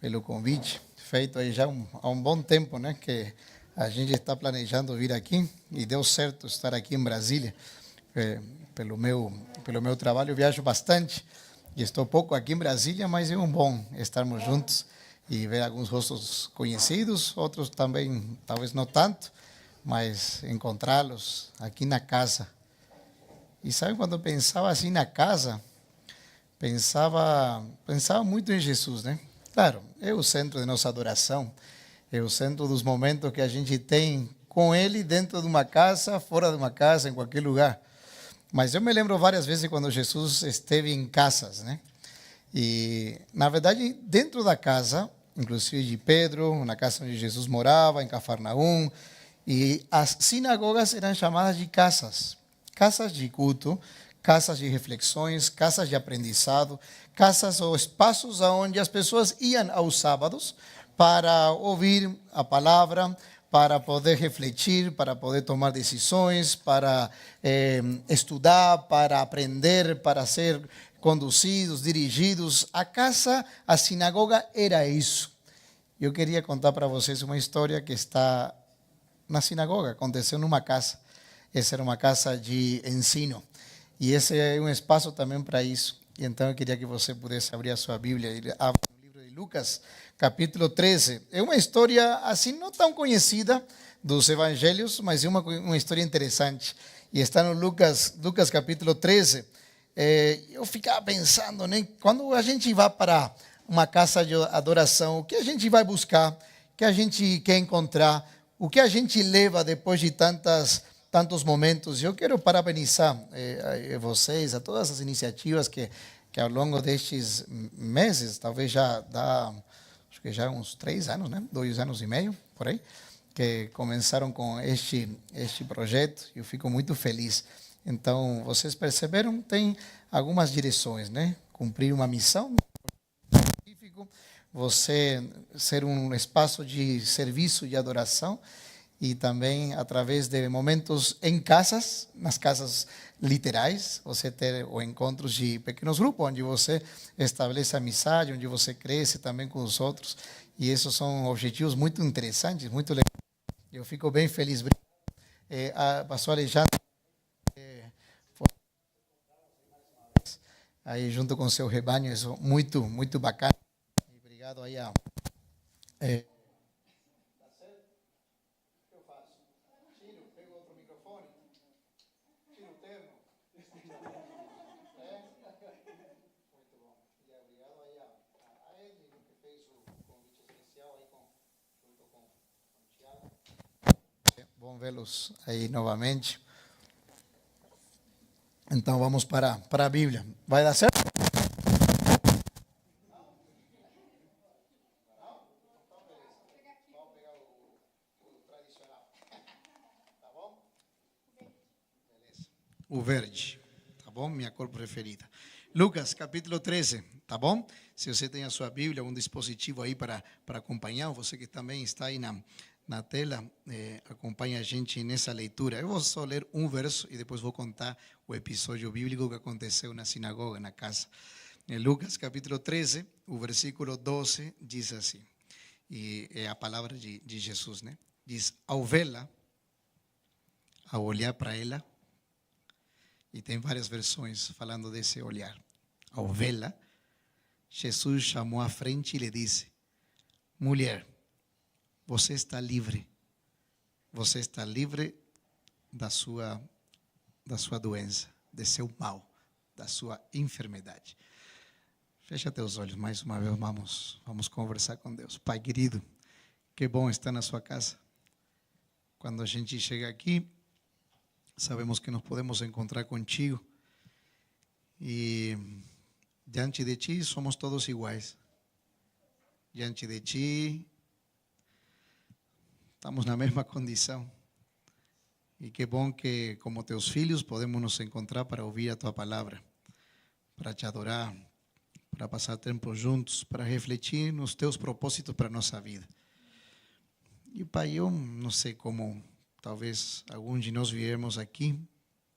pelo convite, feito aí já há um bom tempo, né, que a gente está planejando vir aqui e deu certo estar aqui em Brasília. Pelo meu trabalho eu viajo bastante e estou pouco aqui em Brasília, mas é um bom estarmos juntos e ver alguns rostos conhecidos, outros também talvez não tanto, mas encontrá-los aqui na casa. E sabe, quando eu pensava assim na casa, pensava muito em Jesus, né? Claro, é o centro de nossa adoração, é o centro dos momentos que a gente tem com Ele dentro de uma casa, fora de uma casa, em qualquer lugar. Mas eu me lembro várias vezes quando Jesus esteve em casas, né? E, na verdade, dentro da casa, inclusive de Pedro, na casa onde Jesus morava, em Cafarnaum, e as sinagogas eram chamadas de casas, casas de culto, casas de reflexões, casas de aprendizado, casas ou espaços onde as pessoas iam aos sábados para ouvir a palavra, para poder refletir, para poder tomar decisões, para estudar, para aprender, para ser conduzidos, dirigidos. A casa, a sinagoga era isso. Eu queria contar para vocês uma história que está na sinagoga, aconteceu numa casa. Essa era uma casa de ensino. E esse é um espaço também para isso. E então eu queria que você pudesse abrir a sua Bíblia e abra o livro de Lucas, capítulo 13. É uma história assim não tão conhecida dos evangelhos, mas é uma história interessante. E está no Lucas capítulo 13. Eu ficava pensando, né? Quando a gente vai para uma casa de adoração, o que a gente vai buscar? O que a gente quer encontrar? O que a gente leva depois de tantos momentos? Eu quero parabenizar vocês, a todas as iniciativas que ao longo destes meses, talvez já dá, acho que já uns 3 anos, né? 2 anos e meio, por aí, que começaram com este projeto. Eu fico muito feliz. Então, vocês perceberam, tem algumas direções, né? Cumprir uma missão, você ser um espaço de serviço e adoração, e também através de momentos em casas, nas casas literais, você ter encontros de pequenos grupos, onde você estabelece amizade, onde você cresce também com os outros, e esses são objetivos muito interessantes, muito legais. Eu fico bem feliz. A pastor Alexandre aí junto com seu rebanho, isso muito, muito bacana. E obrigado aí a... Bom vê-los aí novamente. Então vamos para a Bíblia. Vai dar certo? O verde, tá bom? Minha cor preferida. Lucas, capítulo 13, tá bom? Se você tem a sua Bíblia, um dispositivo aí para acompanhar, você que também está aí na tela, acompanha a gente nessa leitura. Eu vou só ler um verso e depois vou contar o episódio bíblico que aconteceu na sinagoga, na casa. Em Lucas, capítulo 13, o versículo 12 diz assim, e é a palavra de Jesus, né? Diz, ao vê-la, ao olhar para ela, e tem várias versões falando desse olhar. Ao vê-la, Jesus chamou à frente e lhe disse, mulher, você está livre. Você está livre da sua doença, de seu mal, da sua enfermidade. Fecha teus olhos mais uma vez, vamos conversar com Deus. Pai querido, que bom estar na sua casa. Quando a gente chega aqui, sabemos que nos podemos encontrar contigo e diante de ti somos todos iguais. Diante de ti estamos na mesma condição. E que bom que como teus filhos podemos nos encontrar para ouvir a tua palavra, para te adorar, para passar tempo juntos, para refletir nos teus propósitos para a nossa vida. E Pai, eu não sei como talvez alguns de nós viemos aqui,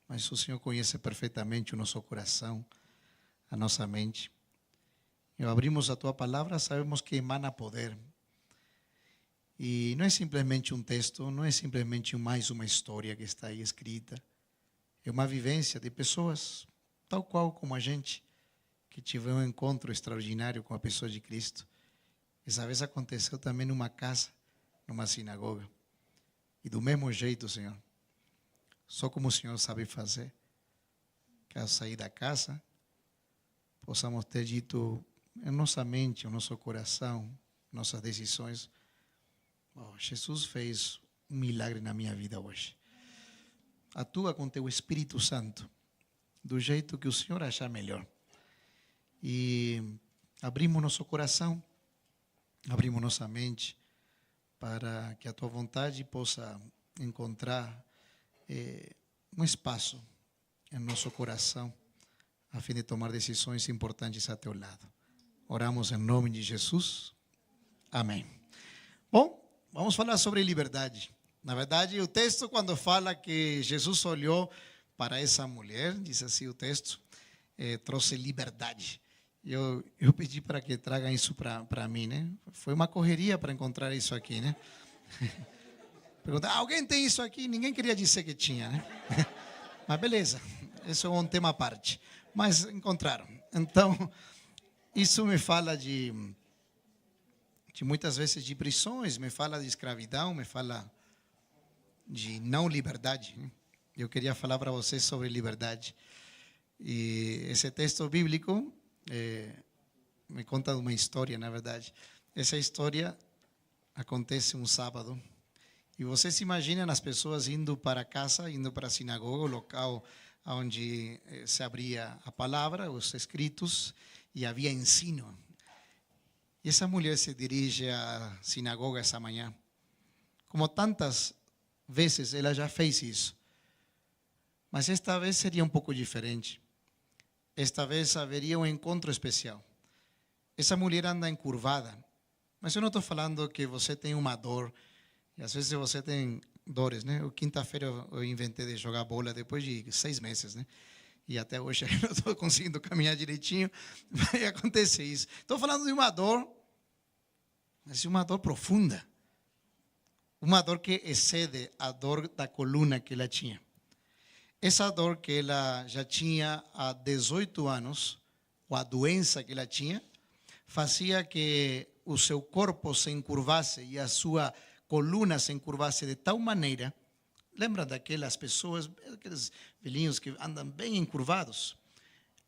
mas o Senhor conhece perfeitamente o nosso coração, a nossa mente. E abrimos a tua palavra, sabemos que emana poder. E não é simplesmente um texto, não é simplesmente mais uma história que está aí escrita. É uma vivência de pessoas, tal qual como a gente, que tiveram um encontro extraordinário com a pessoa de Cristo. Essa vez aconteceu também numa casa, numa sinagoga. E do mesmo jeito, Senhor, só como o Senhor sabe fazer, que ao sair da casa, possamos ter dito em nossa mente, em nosso coração, nossas decisões, oh, Jesus fez um milagre na minha vida hoje. Atua com teu Espírito Santo, do jeito que o Senhor achar melhor. E abrimos nosso coração, abrimos nossa mente, para que a tua vontade possa encontrar um espaço em nosso coração, a fim de tomar decisões importantes a teu lado. Oramos em nome de Jesus. Amém. Bom, vamos falar sobre liberdade. Na verdade, o texto, quando fala que Jesus olhou para essa mulher, diz assim o texto, trouxe liberdade. Eu pedi para que tragam isso para mim, né? Foi uma correria para encontrar isso aqui, né? Perguntar, alguém tem isso aqui? Ninguém queria dizer que tinha, né? Mas beleza, isso é um tema à parte. Mas encontraram. Então, isso me fala de muitas vezes de prisões, me fala de escravidão, me fala de não liberdade. Eu queria falar para vocês sobre liberdade. E esse texto bíblico me conta uma história, na verdade. Essa história acontece um sábado. E você se imagina as pessoas indo para casa, indo para a sinagoga, o local onde se abria a palavra, os escritos, e havia ensino. E essa mulher se dirige à sinagoga essa manhã. Como tantas vezes ela já fez isso. Mas esta vez seria um pouco diferente. Esta vez haveria um encontro especial. Essa mulher anda encurvada. Mas eu não estou falando que você tem uma dor. E às vezes você tem dores, né? Quinta-feira eu inventei de jogar bola depois de 6 meses, né? E até hoje eu não estou conseguindo caminhar direitinho. Vai acontecer isso. Estou falando de uma dor, mas uma dor profunda. Uma dor que excede a dor da coluna que ela tinha. Essa dor que ela já tinha há 18 anos, ou a doença que ela tinha, fazia que o seu corpo se encurvasse e a sua coluna se encurvasse de tal maneira. Lembra daquelas pessoas, aqueles velhinhos que andam bem encurvados?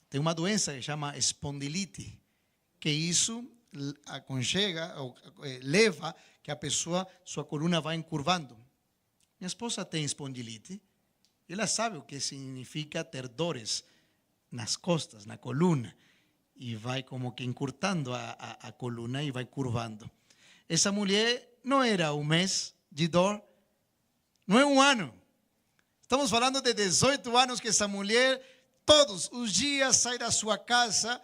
Tem uma doença que se chama espondilite, que isso aconchega, ou leva que a pessoa, sua coluna vai encurvando. Minha esposa tem espondilite. Ela sabe o que significa ter dores nas costas, na coluna, e vai como que encurtando a coluna e vai curvando. Essa mulher não era um mês de dor, não é um ano. Estamos falando de 18 anos que essa mulher, todos os dias, sai da sua casa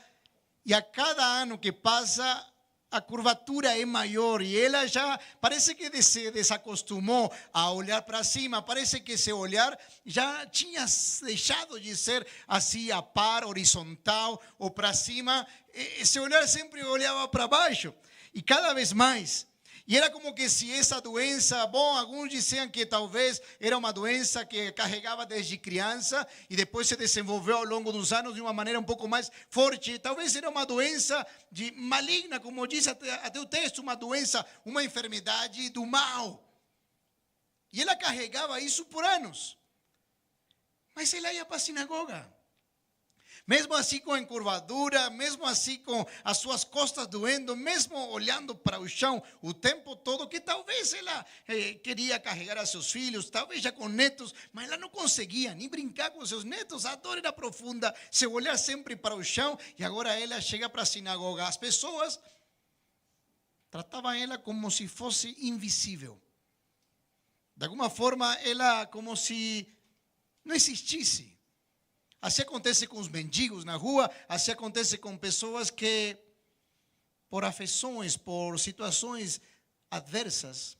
e a cada ano que passa, a curvatura é maior e ela já parece que se desacostumou a olhar para cima, parece que esse olhar já tinha deixado de ser assim a par, horizontal ou para cima, esse olhar sempre olhava para baixo e cada vez mais. E era como que se essa doença, bom, alguns diziam que talvez era uma doença que carregava desde criança e depois se desenvolveu ao longo dos anos de uma maneira um pouco mais forte. Talvez era uma doença maligna, como diz até o texto, uma doença, uma enfermidade do mal. E ela carregava isso por anos. Mas ela ia para a sinagoga. Mesmo assim com a encurvadura, mesmo assim com as suas costas doendo, mesmo olhando para o chão o tempo todo, que talvez ela queria carregar a seus filhos, talvez já com netos, mas ela não conseguia nem brincar com seus netos, a dor era profunda, se olhar sempre para o chão, e agora ela chega para a sinagoga. As pessoas tratavam ela como se fosse invisível. De alguma forma, ela como se não existisse. Assim acontece com os mendigos na rua, assim acontece com pessoas que, por afeições, por situações adversas,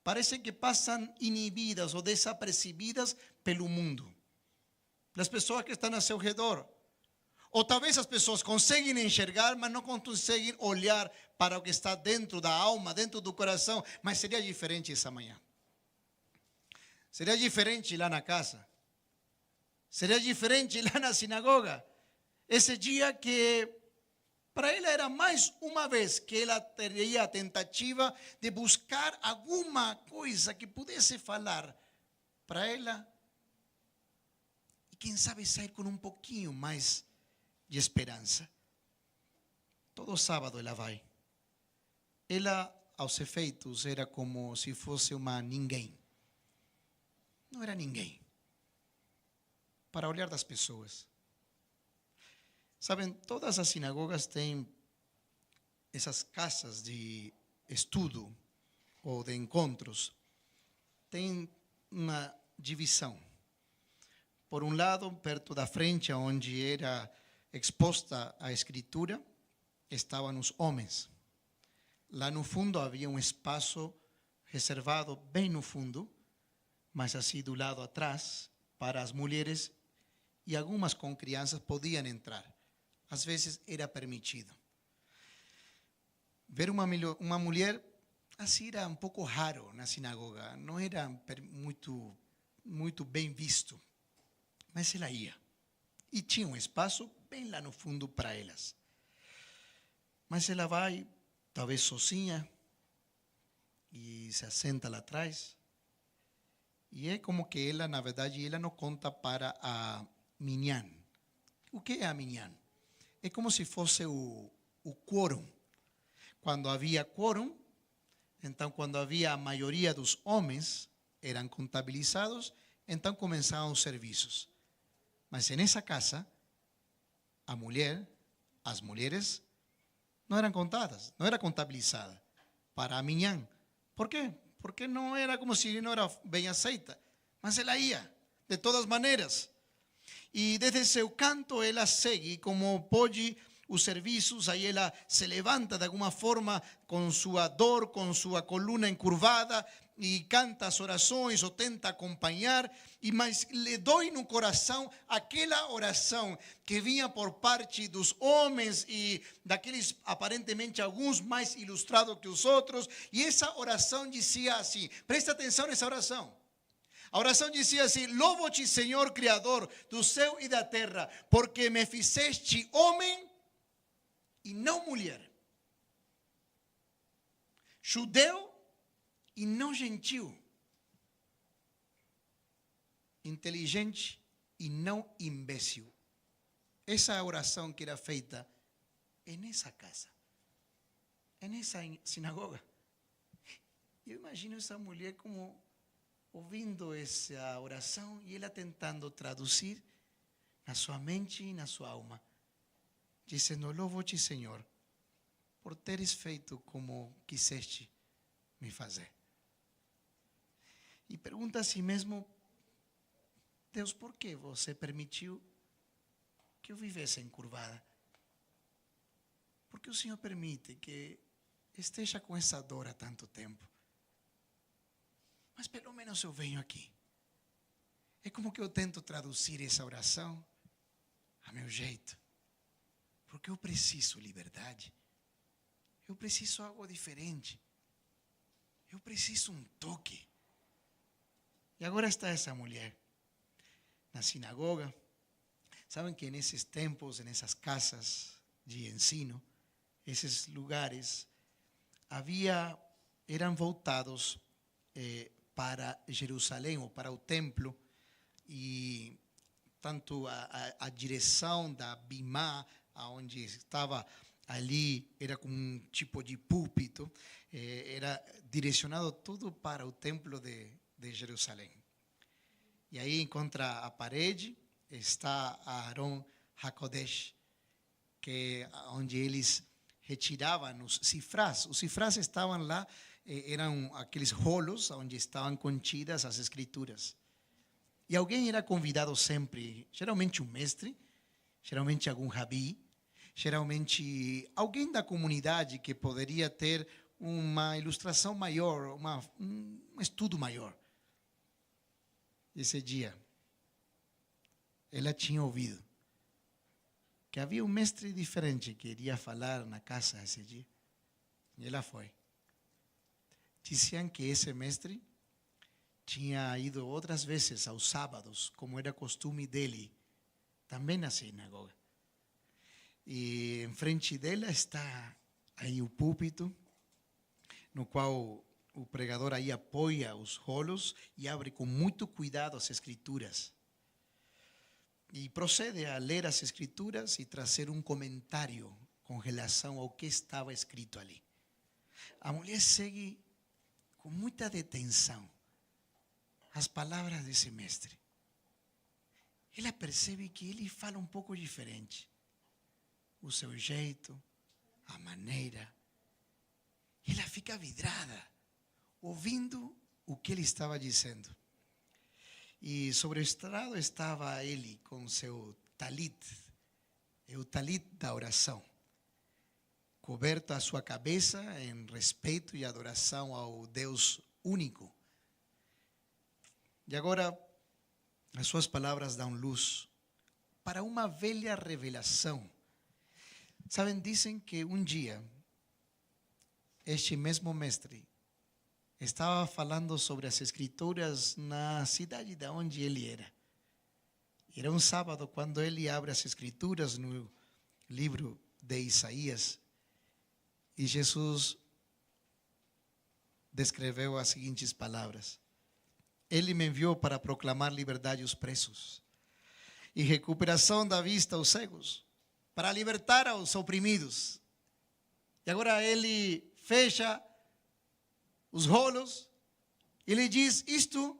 parecem que passam inibidas ou desapercebidas pelo mundo, pelas pessoas que estão ao seu redor. Ou talvez as pessoas conseguem enxergar, mas não conseguem olhar para o que está dentro da alma, dentro do coração. Mas seria diferente essa manhã. Seria diferente lá na casa. Seria diferente lá na sinagoga. Esse dia que para ela era mais uma vez que ela teria a tentativa de buscar alguma coisa que pudesse falar para ela. E quem sabe sair com um pouquinho mais de esperança. Todo sábado ela vai. Ela, aos efeitos, era como se fosse uma ninguém. Não era ninguém. Para olhar das pessoas. Sabem, todas as sinagogas têm essas casas de estudo ou de encontros. Tem uma divisão. Por um lado, perto da frente, onde era exposta a escritura, estavam os homens. Lá no fundo havia um espaço reservado, bem no fundo, mas assim do lado atrás, para as mulheres, e algumas com crianças podiam entrar. Às vezes era permitido. Ver uma mulher assim era um pouco raro na sinagoga, não era muito bem visto, mas ela ia. E tinha um espaço bem lá no fundo para elas. Mas ela vai, talvez sozinha, e se assenta lá atrás. E é como que ela, na verdade, ela não conta para a minyan. O que é a minyan? É como se fosse o quórum. Quando havia quórum, então quando havia a maioria dos homens, eram contabilizados, então começavam os serviços. Mas nessa casa, as mulheres, não eram contadas, não era contabilizada para a minyan. Por quê? Porque não era como se não era bem aceita. Mas ela ia, de todas maneiras. E desde seu canto ela segue como pode os serviços, aí ela se levanta de alguma forma com sua dor, com sua coluna encurvada e canta as orações ou tenta acompanhar, mas lhe dói no coração aquela oração que vinha por parte dos homens e daqueles aparentemente alguns mais ilustrados que os outros, e essa oração dizia assim, presta atenção nessa oração. A oração dizia assim: louvo-te, Senhor, Criador do céu e da terra, porque me fizeste homem e não mulher, judeu e não gentil, inteligente e não imbécil. Essa é a oração que era feita nessa casa, nessa sinagoga. Eu imagino essa mulher como ouvindo essa oração e ela tentando traduzir na sua mente e na sua alma, dizendo: louvo-te, Senhor, por teres feito como quiseste me fazer. E pergunta a si mesmo: Deus, por que você permitiu que eu vivesse encurvada? Por que o Senhor permite que esteja com essa dor há tanto tempo? Mas pelo menos eu venho aqui. É como que eu tento traduzir essa oração a meu jeito. Porque eu preciso liberdade. Eu preciso algo diferente. Eu preciso um toque. E agora está essa mulher na sinagoga. Sabem que nesses tempos, nessas casas de ensino, esses lugares, eram voltados para Jerusalém ou para o templo, e tanto a direção da bimá, onde estava ali, era com um tipo de púlpito, era direcionado tudo para o templo de Jerusalém. E aí encontra a parede, está Aarón HaKodesh, que onde eles retiravam os cifrás. Os cifrás estavam lá, eram aqueles rolos onde estavam contidas as escrituras. E alguém era convidado sempre, geralmente um mestre, geralmente algum rabi, geralmente alguém da comunidade que poderia ter uma ilustração maior, um estudo maior. Esse dia, ela tinha ouvido que havia um mestre diferente que iria falar na casa esse dia. E ela foi. Diziam que esse mestre tinha ido outras vezes aos sábados, como era costume dele, também na sinagoga. E em frente dela está aí o púlpito, no qual o pregador aí apoia os rolos e abre com muito cuidado as escrituras. E procede a ler as escrituras e trazer um comentário com relação ao que estava escrito ali. A mulher segue com muita detenção as palavras desse mestre. Ela percebe que ele fala um pouco diferente. O seu jeito, a maneira. Ela fica vidrada, ouvindo o que ele estava dizendo. E sobre o estrado estava ele com seu talit, o talit da oração, coberto a sua cabeça em respeito e adoração ao Deus único. E agora, as suas palavras dão luz para uma velha revelação. Sabem, dizem que um dia, este mesmo mestre estava falando sobre as escrituras na cidade de onde ele era. Era um sábado quando ele abre as escrituras no livro de Isaías e Jesus descreveu as seguintes palavras: Ele me enviou para proclamar liberdade aos presos e recuperação da vista aos cegos, para libertar aos oprimidos. E agora ele fecha os rolos e lhe diz: isto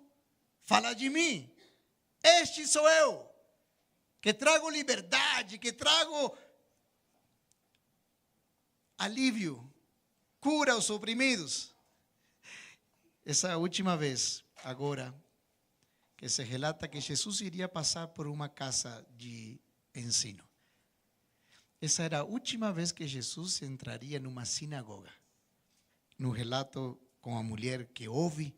fala de mim. Este sou eu, que trago liberdade, que trago alívio, cura aos oprimidos. Essa última vez, agora, que se relata que Jesus iria passar por uma casa de ensino. Essa era a última vez que Jesus entraria numa sinagoga. No relato com a mulher que ouve,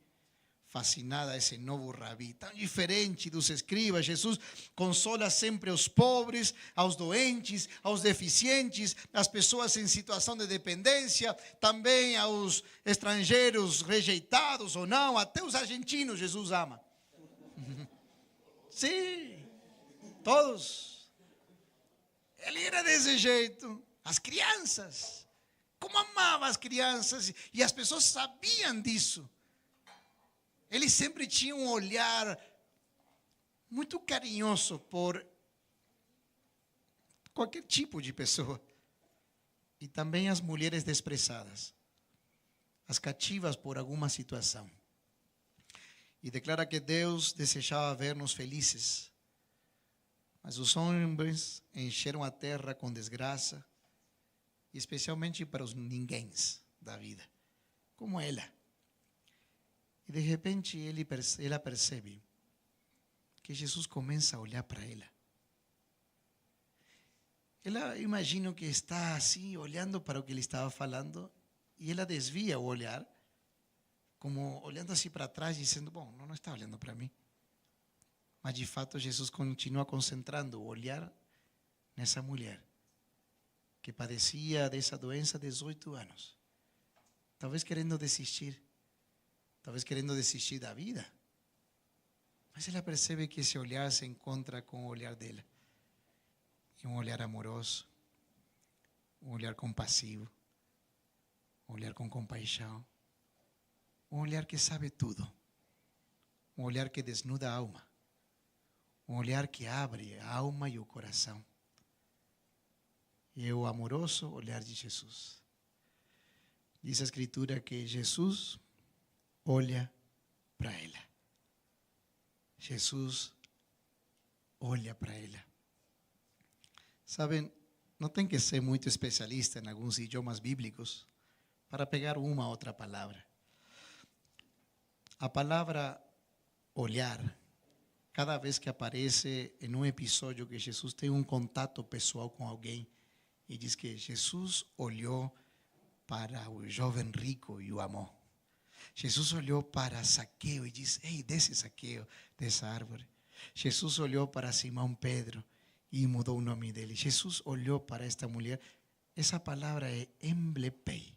fascinada a esse novo rabi, tão diferente dos escribas. Jesus consola sempre aos pobres, aos doentes, aos deficientes, às pessoas em situação de dependência, também aos estrangeiros rejeitados ou não, até os argentinos Jesus ama. Sim, todos. Ele era desse jeito. As crianças, como amava as crianças, e as pessoas sabiam disso. Ele sempre tinha um olhar muito carinhoso por qualquer tipo de pessoa. E também as mulheres desprezadas, as cativas por alguma situação. E declara que Deus desejava ver-nos felizes. Mas os homens encheram a terra com desgraça, e especialmente para os ninguéms da vida, como ela. E de repente ela percebe que Jesus começa a olhar para ela. Ela, imagino que está assim, olhando para o que ele estava falando, e ela desvia o olhar, como olhando assim para trás, dizendo: bom, não está olhando para mim. Mas de fato Jesus continua concentrando o olhar nessa mulher, que padecia dessa doença há 18 anos, talvez querendo desistir, talvez querendo desistir da vida. Mas ela percebe que esse olhar se encontra com o olhar dela. E um olhar amoroso, um olhar compassivo, um olhar com compaixão, um olhar que sabe tudo, um olhar que desnuda a alma, um olhar que abre a alma e o coração. E é o amoroso olhar de Jesus. Diz a Escritura que Jesus olha para ela. Jesus olha para ela. Sabem, não tem que ser muito especialista em alguns idiomas bíblicos para pegar uma ou outra palavra. A palavra olhar, cada vez que aparece em um episódio que Jesus tem um contato pessoal com alguém e diz que Jesus olhou para o jovem rico e o amou. Jesus olhou para Zaqueu e disse: ei, desce Zaqueu dessa árvore. Jesus olhou para Simão Pedro e mudou o nome dele. Jesus olhou para esta mulher. Essa palavra é emblepei.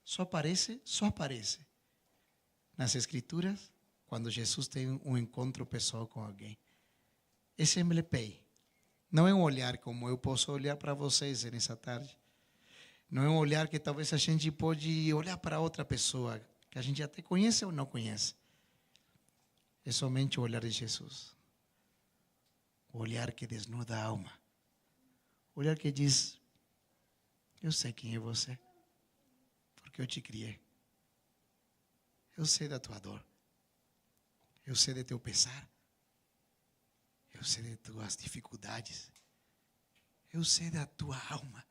Só aparece nas Escrituras quando Jesus tem um encontro pessoal com alguém. Esse emblepei não é um olhar como eu posso olhar para vocês nessa tarde. Não é um olhar que talvez a gente pode olhar para outra pessoa, que a gente até conhece ou não conhece. É somente o olhar de Jesus. O olhar que desnuda a alma. O olhar que diz, eu sei quem é você, porque eu te criei. Eu sei da tua dor. Eu sei de teu pesar. Eu sei de tuas dificuldades. Eu sei da tua alma.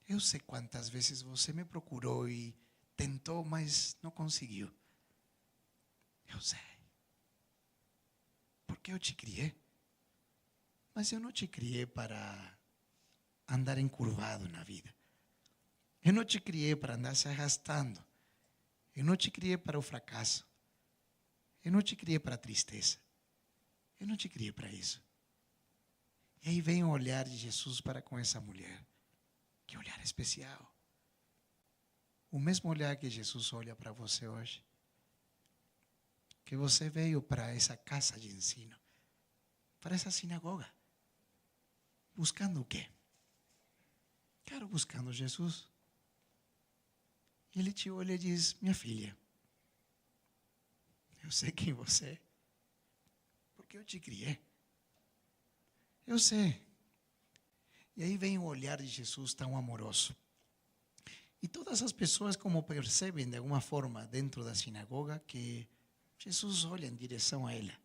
Eu sei quantas vezes você me procurou e tentou, mas não conseguiu. Eu sei. Porque eu te criei. Mas eu não te criei para andar encurvado na vida. Eu não te criei para andar se arrastando. Eu não te criei para o fracasso. Eu não te criei para a tristeza. Eu não te criei para isso. E aí vem o olhar de Jesus para com essa mulher. Que olhar especial. O mesmo olhar que Jesus olha para você hoje. Que você veio para essa casa de ensino. Para essa sinagoga. Buscando o quê? Claro, buscando Jesus. E ele te olha e diz, minha filha, eu sei quem você é, porque eu te criei. Eu sei. E aí vem o olhar de Jesus tão amoroso. E todas as pessoas como percebem de alguma forma dentro da sinagoga que Jesus olha em direção a ela.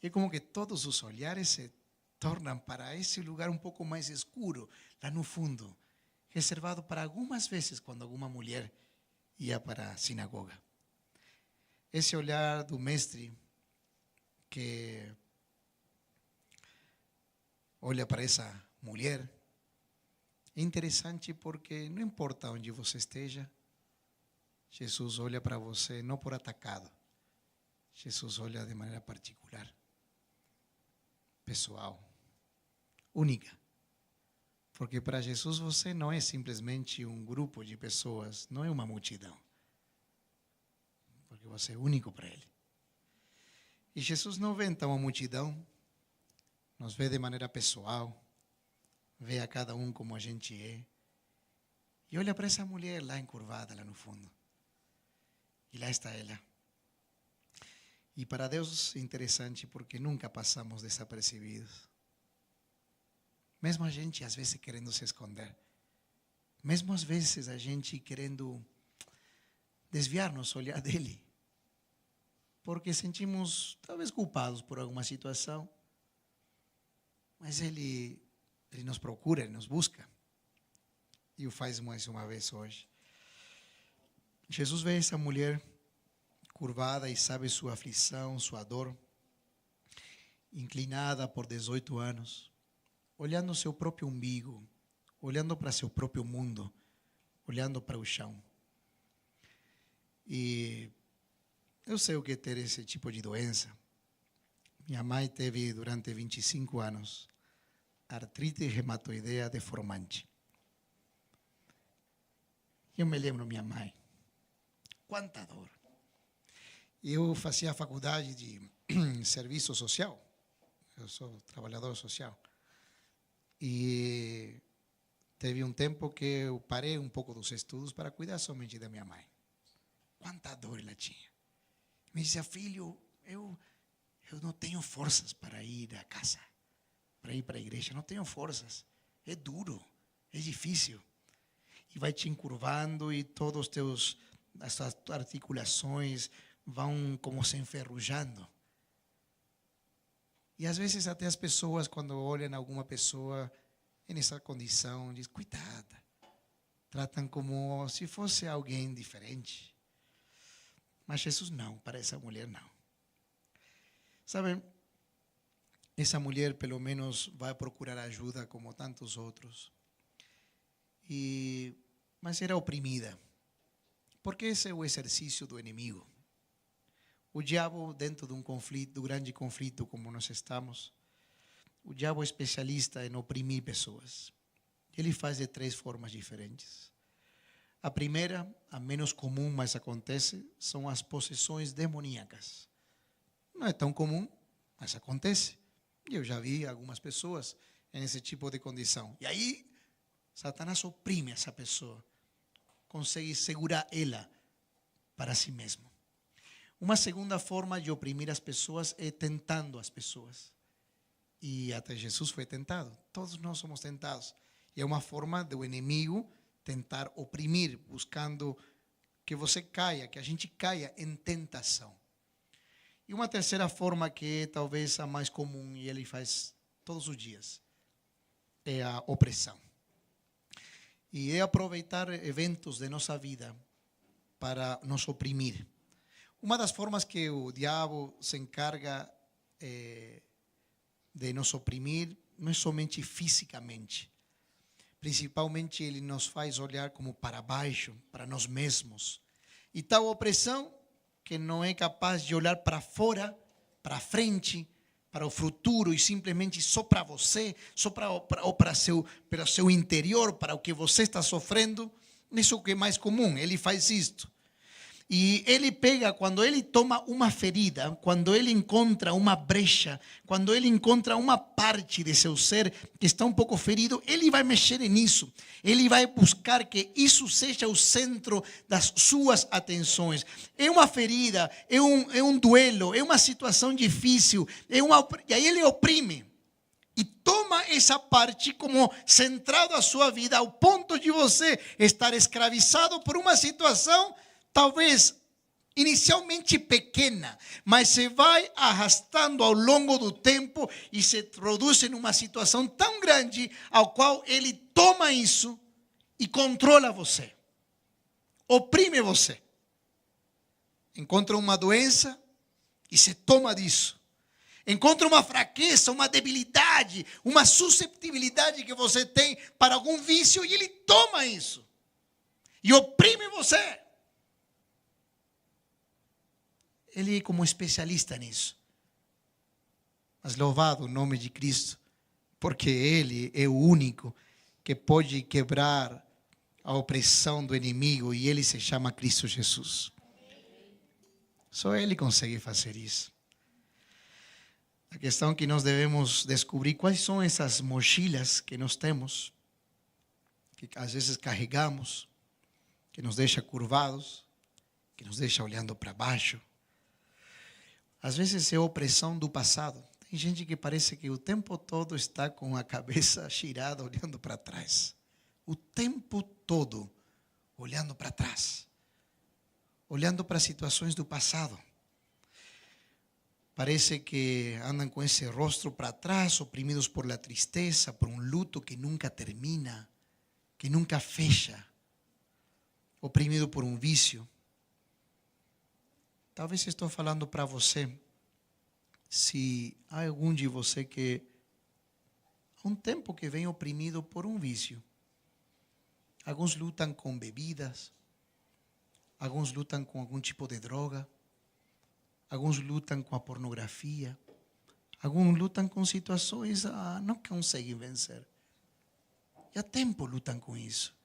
É como que todos os olhares se tornam para esse lugar um pouco mais escuro, lá no fundo, reservado para algumas vezes quando alguma mulher ia para a sinagoga. Esse olhar do mestre que olha para essa mulher é interessante porque não importa onde você esteja, Jesus olha para você não por atacado, Jesus olha de maneira particular, pessoal, única. Porque para Jesus você não é simplesmente um grupo de pessoas, não é uma multidão. Porque você é único para Ele. E Jesus não vê então uma multidão, nos vê de maneira pessoal, vê a cada um como a gente é. E olha para essa mulher lá encurvada, lá no fundo. E lá está ela. E para Deus é interessante porque nunca passamos desapercebidos. Mesmo a gente às vezes querendo se esconder. Mesmo às vezes a gente querendo desviar nosso olhar dele. Porque sentimos talvez culpados por alguma situação. Mas ele nos procura, Ele nos busca. E o faz mais uma vez hoje. Jesus vê essa mulher curvada e sabe sua aflição, sua dor. Inclinada por 18 anos. Olhando seu próprio umbigo, olhando para seu próprio mundo, olhando para o chão. E eu sei o que é ter esse tipo de doença. Minha mãe teve durante 25 anos artrite reumatoidea deformante. Eu me lembro minha mãe. Quanta dor. Eu fazia faculdade de serviço social. Eu sou trabalhador social. E teve um tempo que eu parei um pouco dos estudos para cuidar somente da minha mãe. Quanta dor ela tinha. Me dizia, filho, eu não tenho forças para ir à casa, para ir para a igreja. Não tenho forças. É duro, é difícil. E vai te encurvando e todos as tuas articulações vão como se enferrujando. E às vezes até as pessoas, quando olham alguma pessoa nessa condição, dizem, coitada. Tratam como se fosse alguém diferente. Mas Jesus não, para essa mulher não. Sabem, essa mulher pelo menos vai procurar ajuda como tantos outros. Mas era oprimida. Porque esse é o exercício do inimigo. O diabo, dentro de um conflito, de um grande conflito como nós estamos, O diabo é especialista em oprimir pessoas. Ele faz de 3 formas diferentes. A primeira, a menos comum, mas acontece, são as possessões demoníacas. Não é tão comum, mas acontece. E eu já vi algumas pessoas nesse tipo de condição. E aí, Satanás oprime essa pessoa. Consegue segurar ela para si mesmo. Uma segunda forma de oprimir as pessoas é tentando as pessoas. E até Jesus foi tentado. Todos nós somos tentados. E é uma forma do inimigo tentar oprimir, buscando que você caia, que a gente caia em tentação. E uma terceira forma, que é talvez a mais comum, e ele faz todos os dias, é a opressão. E é aproveitar eventos de nossa vida para nos oprimir. Uma das formas que o diabo se encarga de nos oprimir não é somente fisicamente. Principalmente ele nos faz olhar como para baixo, para nós mesmos. E tal opressão que não é capaz de olhar para fora, para frente, para o futuro e simplesmente só para você, só para o seu interior, para o que você está sofrendo. Isso é o que é mais comum, ele faz isto. E ele pega, quando ele toma uma ferida, quando ele encontra uma brecha, quando ele encontra uma parte de seu ser que está um pouco ferido, ele vai mexer nisso. Ele vai buscar que isso seja o centro das suas atenções. É uma ferida, é um duelo, é uma situação difícil, e aí ele oprime. E toma essa parte como central da sua vida, ao ponto de você estar escravizado por uma situação talvez inicialmente pequena, mas se vai arrastando ao longo do tempo e se produz em uma situação tão grande ao qual ele toma isso e controla você, oprime você. Encontra uma doença e se toma disso. Encontra uma fraqueza, uma debilidade, uma susceptibilidade que você tem para algum vício e ele toma isso e oprime você. Ele é como especialista nisso. Mas louvado o nome de Cristo, porque Ele é o único que pode quebrar a opressão do inimigo e Ele se chama Cristo Jesus. Só Ele consegue fazer isso. A questão é que nós devemos descobrir quais são essas mochilas que nós temos, que às vezes carregamos, que nos deixa curvados, que nos deixa olhando para baixo. Às vezes é a opressão do passado. Tem gente que parece que o tempo todo está com a cabeça girada, olhando para trás. O tempo todo olhando para trás. Olhando para situações do passado. Parece que andam com esse rosto para trás, oprimidos por la tristeza, por um luto que nunca termina, que nunca fecha. Oprimido por um vício. Talvez estou falando para você, se há algum de você que há um tempo que vem oprimido por um vício. Alguns lutam com bebidas, alguns lutam com algum tipo de droga, alguns lutam com a pornografia, alguns lutam com situações não conseguem vencer. E há tempo lutam com isso.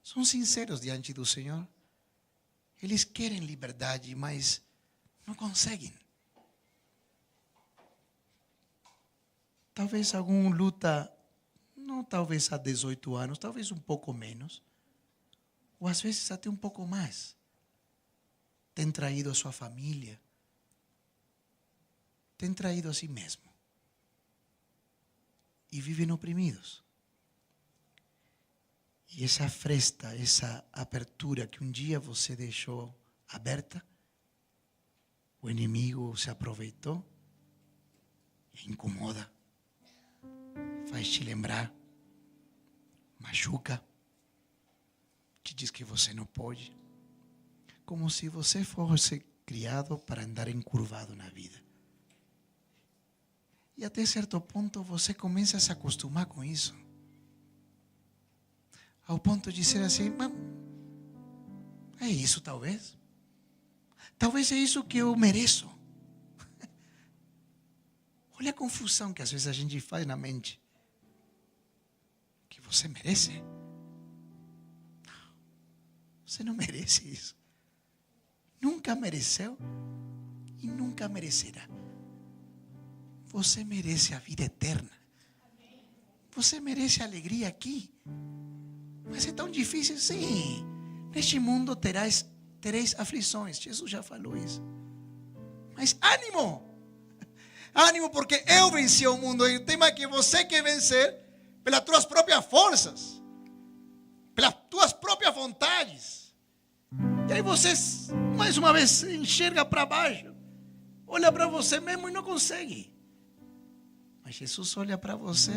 São sinceros diante do Senhor. Eles querem liberdade, mas não conseguem. Talvez algum luta, não talvez há 18 anos, talvez um pouco menos, ou às vezes até um pouco mais. Tem traído a sua família, tem traído a si mesmo. E vivem oprimidos. E essa fresta, essa abertura que um dia você deixou aberta, o inimigo se aproveitou e incomoda, faz te lembrar, machuca, te diz que você não pode, como se você fosse criado para andar encurvado na vida. E até certo ponto você começa a se acostumar com isso. Ao ponto de ser assim, é isso talvez. Talvez é isso que eu mereço. Olha a confusão que às vezes a gente faz na mente. Que você merece. Não, você não merece isso. Nunca mereceu e nunca merecerá. Você merece a vida eterna. Você merece a alegria aqui. Mas é tão difícil, sim. Neste mundo tereis aflições. Jesus já falou isso. Mas ânimo! Ânimo, porque eu venci o mundo. E o tema é que você quer vencer pelas tuas próprias forças, pelas tuas próprias vontades. E aí você, mais uma vez, enxerga para baixo. Olha para você mesmo e não consegue. Mas Jesus olha para você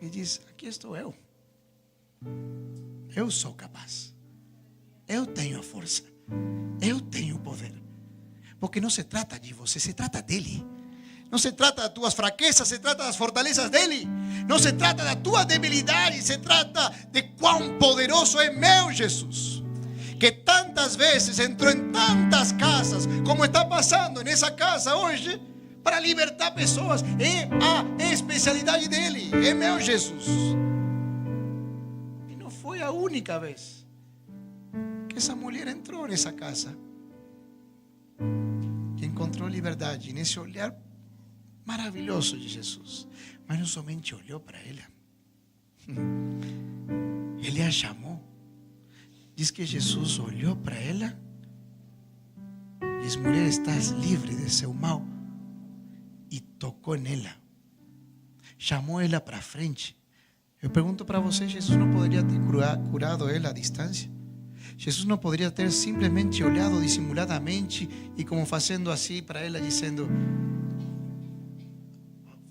e diz: aqui estou eu. Eu sou capaz. Eu tenho a força. Eu tenho o poder. Porque não se trata de você, se trata dele. Não se trata das tuas fraquezas, se trata das fortalezas dele. Não se trata da tua debilidade, se trata de quão poderoso é meu Jesus. Que tantas vezes entrou em tantas casas, como está passando nessa casa hoje, para libertar pessoas. É a especialidade dele, é meu Jesus. E não foi a única vez que essa mulher entrou nessa casa e encontrou liberdade nesse olhar maravilhoso de Jesus. Mas não somente olhou para ela, ele a chamou. Diz que Jesus olhou para ela e disse: mulher, estás livre de seu mal. E tocou nela, chamou ela para frente. Eu pergunto para você: Jesus não poderia ter curado ela à distância? Jesus não poderia ter simplesmente olhado dissimuladamente e como fazendo assim para ela, dizendo: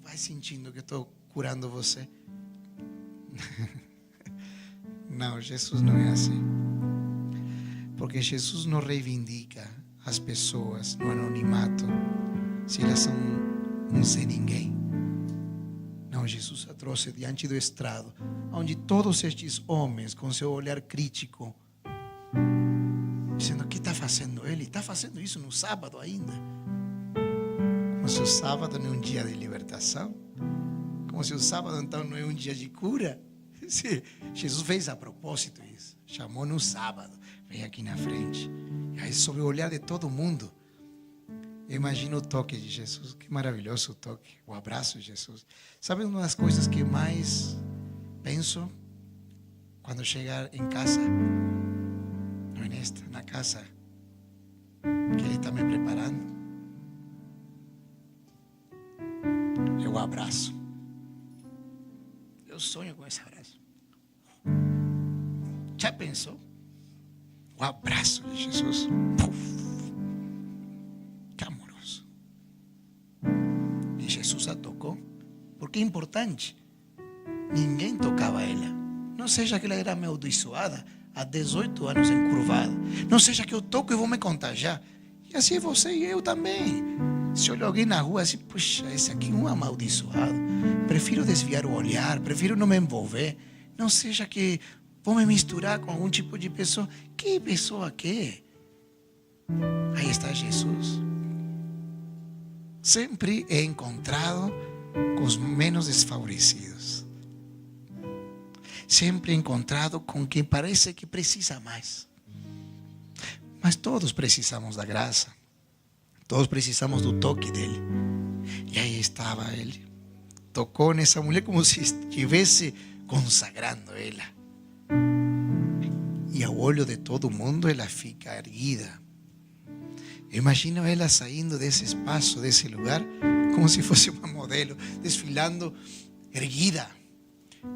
vai sentindo que estou curando você? Não, Jesus não é assim. Porque Jesus não reivindica as pessoas no anonimato se elas são um sem ninguém. Não, Jesus a trouxe diante do estrado, onde todos estes homens, com seu olhar crítico, dizendo: o que está fazendo ele? Está fazendo isso no sábado ainda. Como se o sábado não é um dia de libertação. Como se o sábado então não é um dia de cura. Sim, Jesus fez a propósito isso. Chamou no sábado. Vem aqui na frente. E aí, sobre o olhar de todo mundo, eu imagino o toque de Jesus. Que maravilhoso o toque. O abraço de Jesus. Sabe uma das coisas que mais penso quando chegar em casa? Não é nesta, na casa que Ele está me preparando. É o abraço. Eu sonho com esse abraço. Já pensou? O abraço de Jesus. Que amoroso. E Jesus a tocou. Porque é importante. Ninguém tocava ela. Não seja que ela era amaldiçoada há 18 anos encurvada. Não seja que eu toco e vou me contagiar. E assim é você e eu também. Se olha alguém na rua assim: puxa, esse aqui é um amaldiçoado. Prefiro desviar o olhar, prefiro não me envolver. Não seja que vou me misturar com algum tipo de pessoa. Que pessoa que é? Aí está Jesus. Sempre é encontrado com os menos desfavorecidos. Sempre é encontrado com quem parece que precisa mais. Mas todos precisamos da graça. Todos precisamos do toque dele. E aí estava ele. Tocou nessa mulher como se estivesse consagrando ela. E ao olho de todo mundo ela fica erguida. Eu imagino ela saindo desse espaço, desse lugar, como se fosse uma modelo, desfilando erguida,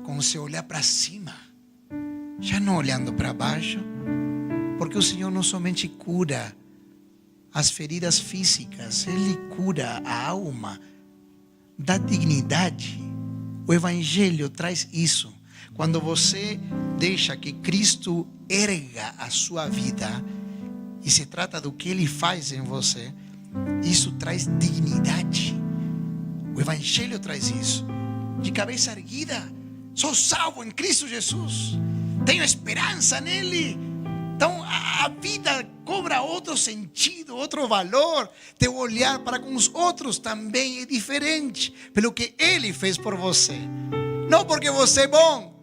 com seu olhar para cima, já não olhando para baixo, porque o Senhor não somente cura as feridas físicas, Ele cura a alma, dá dignidade. O Evangelho traz isso. Quando você deixa que Cristo erga a sua vida e se trata do que Ele faz em você, isso traz dignidade. O Evangelho traz isso. De cabeça erguida, sou salvo em Cristo Jesus, tenho esperança nele. Então a vida cobra outro sentido, outro valor. Teu olhar para com os outros também é diferente, pelo que Ele fez por você. Não porque você é bom,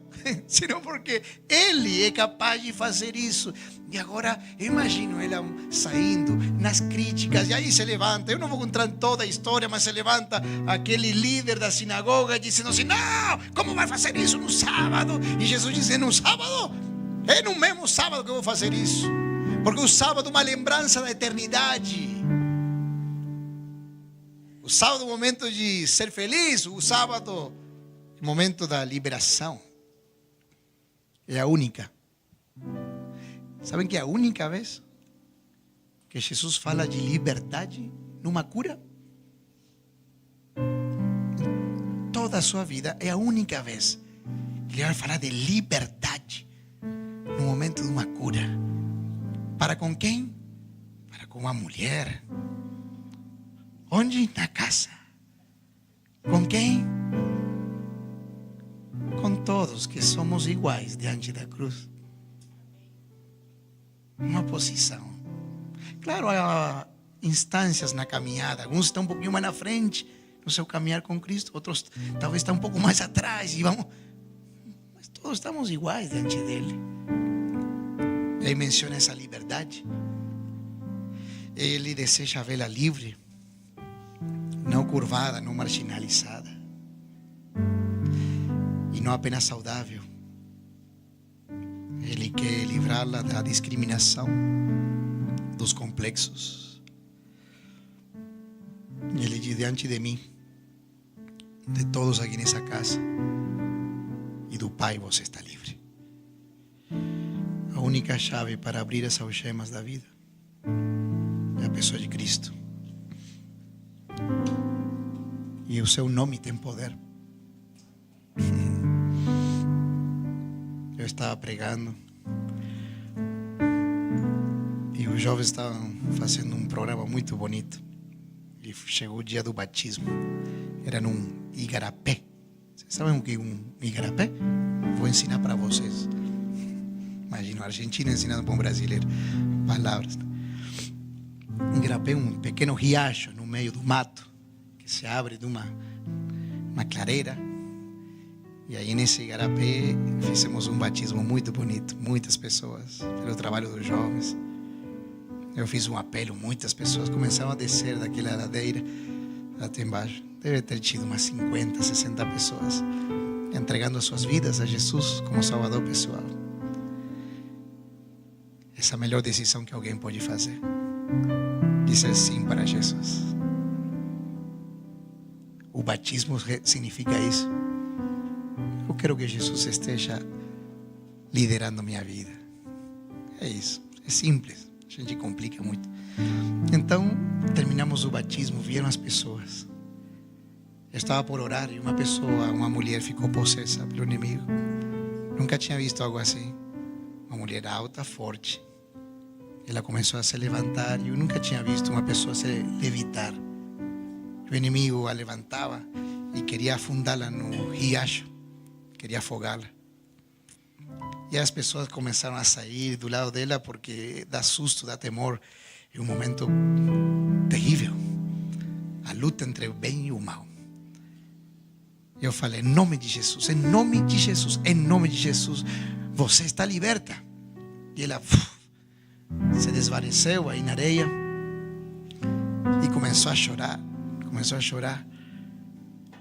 senão porque Ele é capaz de fazer isso. E agora eu imagino ela saindo nas críticas, e aí se levanta, eu não vou contar toda a história, mas se levanta aquele líder da sinagoga dizendo assim: não, como vai fazer isso no sábado? E Jesus diz: no sábado? É no mesmo sábado que eu vou fazer isso, porque o sábado é uma lembrança da eternidade. O sábado é o momento de ser feliz, o sábado é o momento da liberação. É a única. Sabem que é a única vez que Jesus fala de liberdade numa cura? Toda a sua vida é a única vez que ele vai falar de liberdade no momento de uma cura. Para com quem? Para com uma mulher. Onde? Na casa. Com quem? Com todos que somos iguais diante da cruz. Uma posição. Claro, há instâncias na caminhada. Alguns estão um pouquinho mais na frente no seu caminhar com Cristo, outros talvez estão um pouco mais atrás, mas todos estamos iguais diante dele. Ele menciona essa liberdade. Ele deseja vê-la livre, não curvada, não marginalizada, e não apenas saudável. Ele quer livrá-la da discriminação, dos complexos. Ele diz: diante de mim, de todos aqui nessa casa e do Pai, você está livre. A única chave para abrir as algemas da vida é a pessoa de Cristo. E o seu nome tem poder. Eu estava pregando e os jovens estavam fazendo um programa muito bonito. E chegou o dia do batismo. Era num igarapé. Vocês sabem o que é um igarapé? Vou ensinar para vocês. Imagina a Argentina ensinando para um brasileiro palavras. Um igarapé é um pequeno riacho no meio do mato que se abre de uma clareira. E aí nesse igarapé fizemos um batismo muito bonito. Muitas pessoas, pelo trabalho dos jovens. Eu fiz um apelo, muitas pessoas começaram a descer daquela ladeira até embaixo. Deve ter tido umas 50, 60 pessoas entregando as suas vidas a Jesus como Salvador pessoal. Essa é a melhor decisão que alguém pode fazer. Dizer sim para Jesus. O batismo significa isso. Eu quero que Jesus esteja liderando minha vida. É isso, é simples. A gente complica muito. Então, terminamos o batismo, vieram as pessoas. Eu estava por orar e uma mulher ficou possessa pelo inimigo. Nunca tinha visto algo assim. Uma mulher alta, forte. Ela começou a se levantar e eu nunca tinha visto uma pessoa se levitar. O inimigo a levantava e queria afundá-la no riacho. Queria afogá-la. E as pessoas começaram a sair do lado dela porque dá susto, dá temor. É um momento terrível. A luta entre o bem e o mal. Eu falei: em nome de Jesus, em nome de Jesus, em nome de Jesus, você está liberta. E ela se desvaneceu aí na areia e começou a chorar. Começou a chorar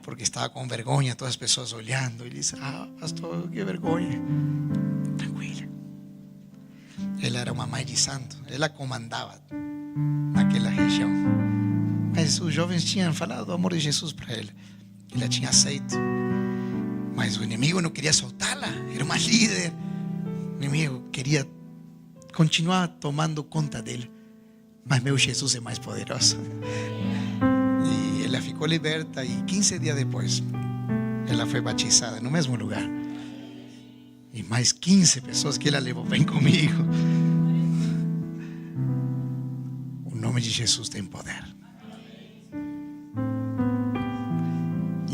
porque estava com vergonha, todas as pessoas olhando. Ele disse: pastor, que vergonha. Tranquila. Ela era uma mãe de santo, ela comandava naquela região. Mas os jovens tinham falado do amor de Jesus para ela. Ela tinha aceito. Mas o inimigo não queria soltá-la. Era uma líder. O inimigo queria continuar tomando conta dela. Mas meu Jesus é mais poderoso. E ela ficou liberta. E 15 dias depois, ela foi batizada no mesmo lugar. E mais 15 pessoas que ela levou. Vem comigo. O nome de Jesus tem poder.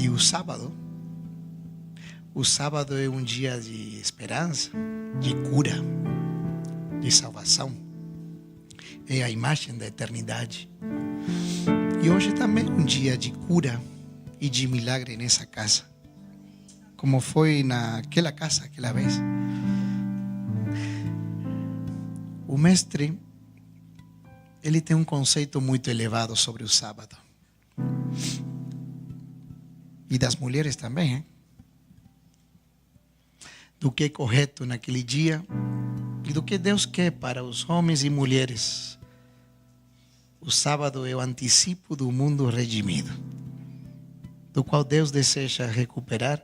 E o sábado é um dia de esperança, de cura. de salvação. É a imagem da eternidade. E hoje também é um dia de cura e de milagre nessa casa, como foi naquela casa aquela vez. O mestre, ele tem um conceito muito elevado sobre o sábado. E das mulheres também, hein? Do que é correto naquele dia e do que Deus quer para os homens e mulheres. O sábado é o antecipo do mundo redimido, do qual Deus deseja recuperar.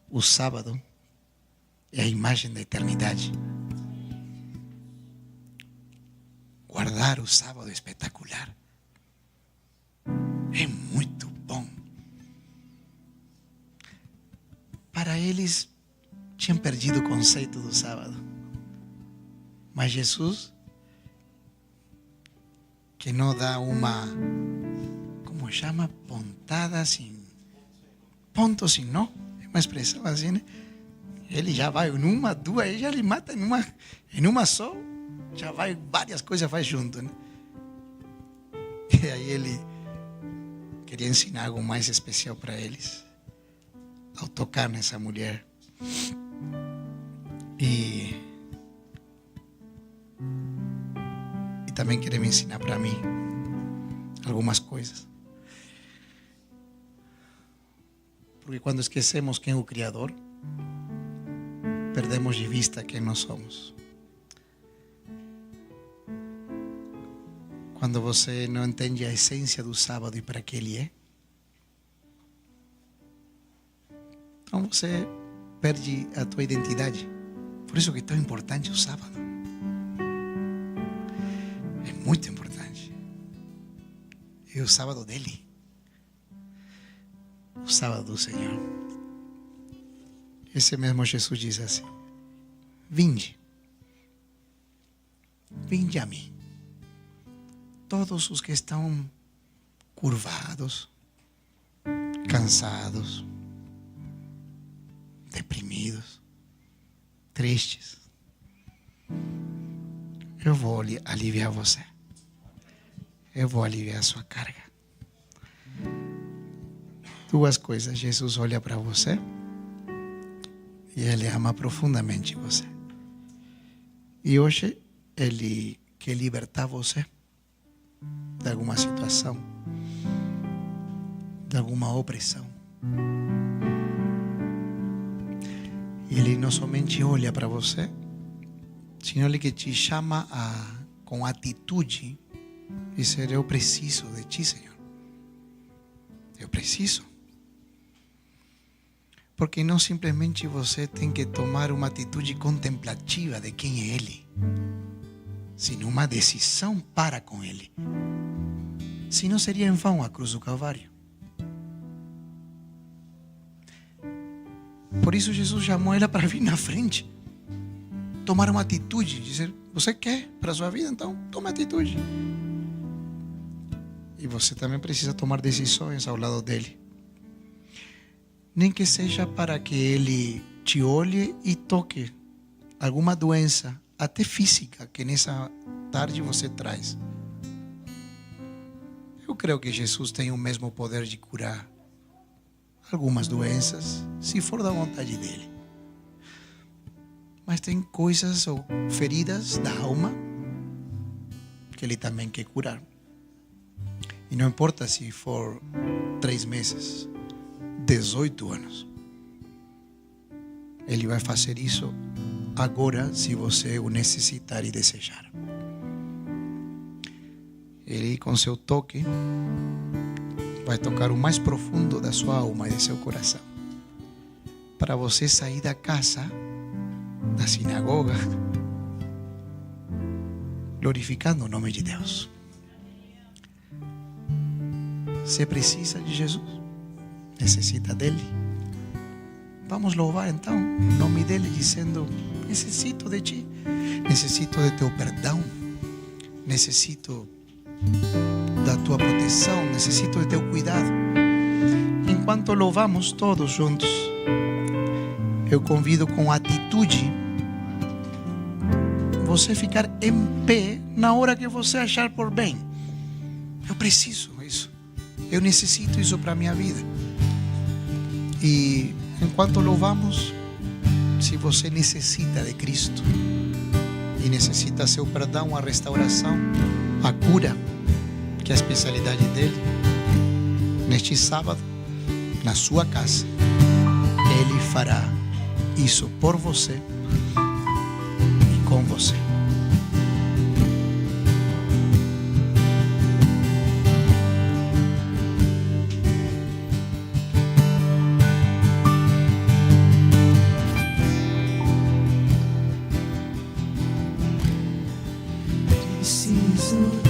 O sábado é a imagem da eternidade. Guardar o sábado é espetacular. É muito bom. Para eles, tinham perdido o conceito do sábado. Mas Jesus, que não dá uma, como chama, pontada assim, ponto sem nó, é uma expressão assim, né? Ele já vai em uma, duas, ele já lhe mata em uma só, já vai, várias coisas faz junto, né? E aí ele queria ensinar algo mais especial para eles, ao tocar nessa mulher. E também queria me ensinar para mim algumas coisas. Porque quando esquecemos quem é o Criador, perdemos de vista quem nós somos. Quando você não entende a essência do sábado e para que ele é, então você perde a tua identidade. Por isso que é tão importante o sábado. É muito importante. É o sábado dele. O sábado do Senhor. Esse mesmo Jesus diz assim: vinde a mim, todos os que estão curvados, cansados, deprimidos, tristes. Eu vou aliviar você. Eu vou aliviar a sua carga. Duas coisas: Jesus olha para você e Ele ama profundamente você. E hoje Ele quer libertar você de alguma situação, de alguma opressão. Ele não somente olha para você, senão Ele que te chama com atitude, dizer: eu preciso de ti, Senhor. Eu preciso. Porque não simplesmente você tem que tomar uma atitude contemplativa de quem é Ele, sino uma decisão para com Ele. Senão seria em vão a cruz do Calvário. Por isso Jesus chamou ela para vir na frente, tomar uma atitude, dizer: você quer para a sua vida? Então toma atitude. E você também precisa tomar decisões ao lado dele. Nem que seja para que ele te olhe e toque alguma doença, até física, que nessa tarde você traz. Eu creio que Jesus tem o mesmo poder de curar algumas doenças, se for da vontade dele. Mas tem coisas ou feridas da alma que ele também quer curar. E não importa se for 3 meses, 18 anos. Ele vai fazer isso agora, se você o necessitar e desejar. Ele, com seu toque, vai tocar o mais profundo da sua alma e do seu coração, para você sair da casa, da sinagoga, glorificando o nome de Deus. Você precisa de Jesus? Necessita dele? Vamos louvar então o nome dele, dizendo: necessito de ti, necessito de teu perdão, necessito da tua proteção, necessito de teu cuidado. Enquanto louvamos todos juntos, eu convido com atitude você ficar em pé na hora que você achar por bem. Eu preciso isso. Eu necessito isso para a minha vida. E enquanto louvamos, se você necessita de Cristo e necessita seu perdão, a restauração, a cura, que é a especialidade dele, neste sábado, na sua casa, ele fará isso por você e com você. Preciso